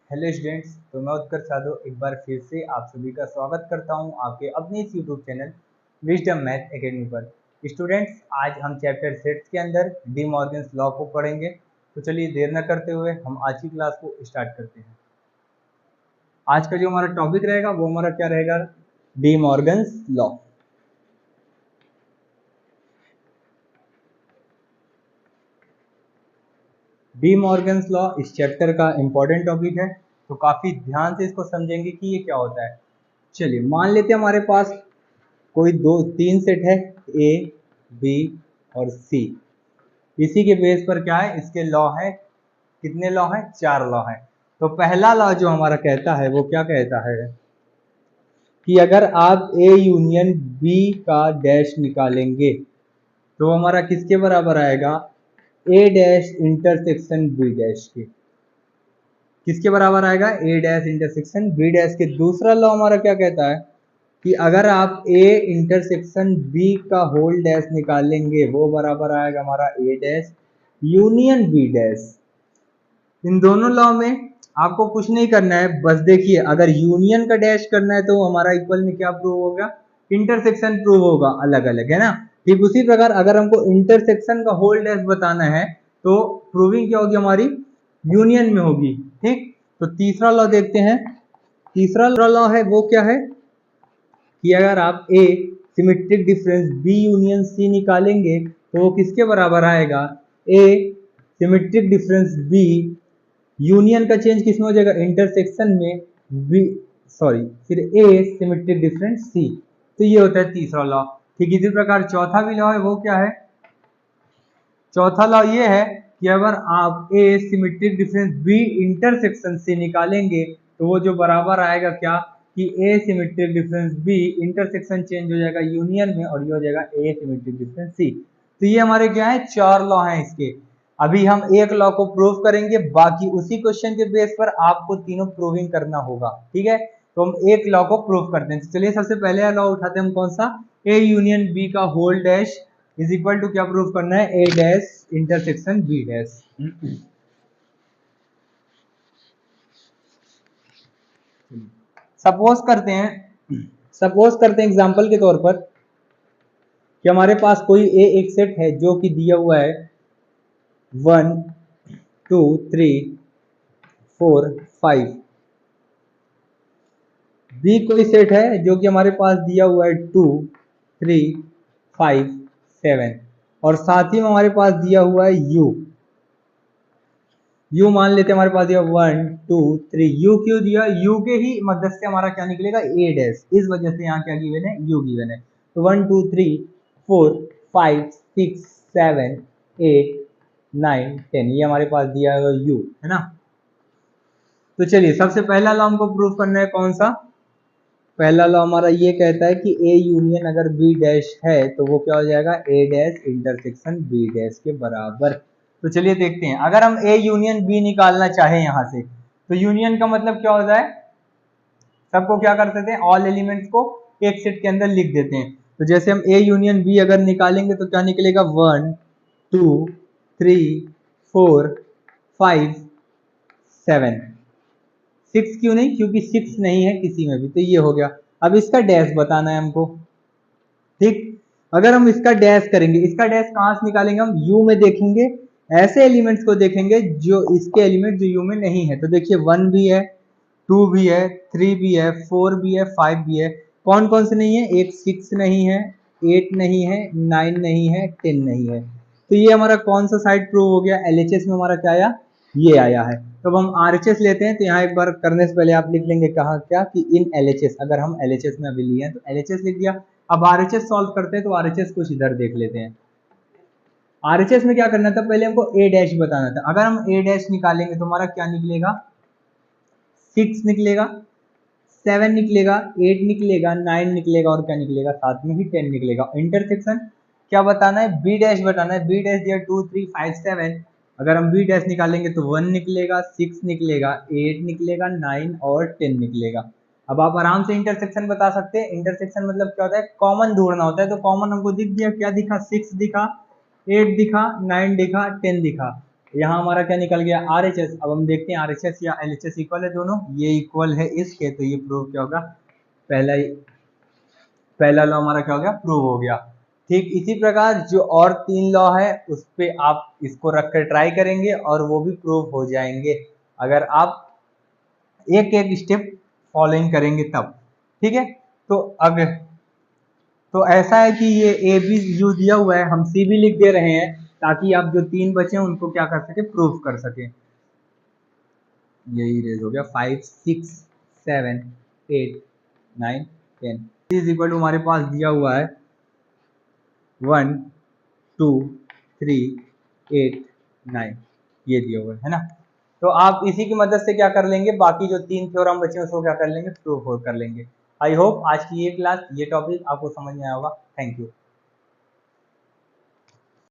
Hello students, तो मैं उत्कर्ष यादव एक बार फिर से आप सभी का स्वागत करता हूं आपके अपने इस YouTube channel wisdom math academy पर। स्टूडेंट्स, आज हम चैप्टर 6 के अंदर डी मॉर्गन्स लॉ को पढ़ेंगे। तो चलिए देर न करते हुए हम आज की क्लास को स्टार्ट करते हैं। आज का जो हमारा टॉपिक रहेगा वो हमारा क्या रहेगा? D Morgan's law. D Morgan's law इस चैप्टर का इंपॉर्टेंट टॉपिक है, तो काफी ध्यान से इसको समझेंगे कि ये क्या होता है। चलिए मान लेते हैं हमारे पास कोई तीन सेट है, ए बी और सी। इसी के बेस पर क्या है, इसके लॉ है। कितने लॉ हैं? 4 लॉ हैं। तो पहला लॉ जो हमारा कहता है वो क्या कहता है कि अगर आप ए यूनियन बी का डैश निकालेंगे तो हमारा किसके बराबर आएगा? ए डैश इंटरसेक्शन बी डैश के। किसके बराबर आएगा? ए डैश इंटरसेक्शन बी डैश के। दूसरा लॉ हमारा क्या कहता है कि अगर आप ए इंटरसेक्शन बी का होल डैश निकालेंगे वो बराबर आएगा हमारा ए डैश यूनियन बी डैश। इन दोनों लॉ में आपको कुछ नहीं करना है, बस देखिए अगर यूनियन का डैश करना है तो हमारा इक्वल में क्या प्रूव होगा? इंटरसेक्शन प्रूव होगा, अलग अलग है ना। ठीक उसी प्रकार अगर हमको इंटरसेक्शन का होल डैश बताना है तो प्रूविंग क्या होगी हमारी? यूनियन में होगी। ठीक, तो तीसरा लॉ देखते हैं। तीसरा लॉ है वो क्या है कि अगर आप A symmetric difference B union C निकालेंगे तो वो किसके बराबर आएगा? A symmetric difference B union का चेंज किसमें हो जाएगा? इंटरसेक्शन में बी, सॉरी फिर ए सिमेट्रिक डिफरेंस सी। तो ये होता है तीसरा लॉ। ठीक इसी प्रकार चौथा भी लॉ है वो क्या है? चौथा लॉ ये है कि अगर आप A symmetric difference B intersection से निकालेंगे तो वो जो बराबर आएगा क्या कि A symmetric difference B intersection change हो जाएगा यूनियन में और ये हो जाएगा ए सिमेट्रिक डिफरेंस सी। तो ये हमारे क्या है? 4 लॉ हैं इसके। अभी हम एक लॉ को प्रूव करेंगे, बाकी उसी क्वेश्चन के बेस पर आपको तीनों प्रूविंग करना होगा। ठीक है, तो हम एक लॉ को प्रूव करते हैं। चलिए सबसे पहले लॉ उठाते हैं हम, कौन सा? ए यूनियन बी का whole dash is equal to क्या प्रूव करना है? A dash intersection B dash. Suppose करते हैं एग्जांपल के तौर पर कि हमारे पास कोई एक सेट है जो कि दिया हुआ है 1 2 3 4 5। बी कोई सेट है जो कि हमारे पास दिया हुआ है 2 3 5 7 और साथ ही में हमारे पास दिया हुआ है यू मान लेते हैं हमारे पास दिया 1 2 3। यू क्यों दिया? यू के ही मदद से हमारा क्या निकलेगा? ए डैश। इस वजह से यहाँ क्या गिवन है? यू गिवन है। तो 1 2 3 4 5 6 7 8 9 10 ये हमारे पास दिया है यू, है ना। तो चलिए सबसे पहला लॉ हमको प्रूव करना है, कौन सा? पहला लॉ हमारा ये कहता है कि ए यूनियन अगर बी डैश है तो वो क्या हो जाएगा? ए डैश इंटरसेक्शन बी डैश के बराबर। तो चलिए देखते हैं, अगर हम ए यूनियन बी निकालना चाहें यहां से तो यूनियन का मतलब क्या होता है? सबको क्या कर देते हैं? ऑल एलिमेंट्स को एक सेट के अंदर लिख देते हैं। तो जैसे हम ए यूनियन बी अगर निकालेंगे तो क्या निकलेगा? 1 2 3 4 5 7। 6 क्यों नहीं? क्योंकि 6 नहीं है किसी में भी, तो ये हो गया। अब इसका डैश बताना है हमको। ठीक, अगर हम इसका डैश करेंगे, इसका डैश कहां से निकालेंगे? हम यू में देखेंगे, ऐसे एलिमेंट्स को देखेंगे जो इसके एलिमेंट जो यू में नहीं है। तो देखिए 1 भी है, 2 भी है, 3 भी है, 4 भी है, 5 भी है। कौन कौन से नहीं है? एक 6 नहीं है, 8 नहीं है, 9 नहीं है, 10 नहीं है। तो ये हमारा कौन सा साइड प्रूव हो गया? एलएचएस में हमारा क्या आया? ये आया है। तो अब हम आरएचएस लेते हैं, तो यहाँ एक बार करने से पहले आप लिख लेंगे कहा क्या कि इन एलएचएस। अगर हम एलएचएस में अभी लिए हैं तो एलएचएस लिख दिया। अब आरएचएस सॉल्व करते हैं, तो आरएचएस कुछ इधर देख लेते हैं। आरएचएस में क्या करना था? पहले हमको ए डैश बताना था। अगर हम ए डैश निकालेंगे तो हमारा क्या निकलेगा? 6 निकलेगा, 7 निकलेगा, 8 निकलेगा, 9 निकलेगा और क्या निकलेगा? साथ में ही 10 निकलेगा। इंटरसेक्शन क्या बताना है? बी डैश बताना है। बी डैश दिया 2 3 5 7। अगर हम बी डैश निकालेंगे तो 1 निकलेगा, 6 निकलेगा, 8 निकलेगा, 9 और 10 निकलेगा। अब आप आराम से इंटरसेक्शन बता सकते हैं। इंटरसेक्शन मतलब क्या होता है? कॉमन ढूंढना होता है। तो कॉमन हमको दिख गया, क्या दिखा? 6 दिखा, 8 दिखा, 9 दिखा, 10 दिखा। यहाँ हमारा क्या निकल गया, RHS। अब हम देखते हैं RHS या LHS इक्वल है दोनों, ये इक्वल है इसके, तो ये प्रूव क्या होगा, पहला लॉ हमारा क्या हो गया, प्रूव हो गया। ठीक इसी प्रकार जो और 3 लॉ है उस पे आप इसको रख कर ट्राई करेंगे और वो भी प्रूव हो जाएंगे, अगर आप एक एक स्टेप फॉलोइंग करेंगे तब। ठीक है, तो अगर तो ऐसा है कि ये ए बी जो दिया हुआ है हम सी भी लिख दे रहे हैं, ताकि आप जो 3 बचे उनको क्या कर सके, प्रूव कर सके। यही रेज हो गया 5 6 7 8 9 10 इज इक्वल टू हमारे पास दिया हुआ है 1 2 3 8 9, ये दिया हुआ है ना। तो आप इसी की मदद से क्या कर लेंगे, बाकी जो 3 थ्योरम बचे हैं उसको क्या कर लेंगे, प्रूव कर लेंगे। आई होप आज की ये क्लास, ये टॉपिक आपको समझ में आया होगा। Thank you.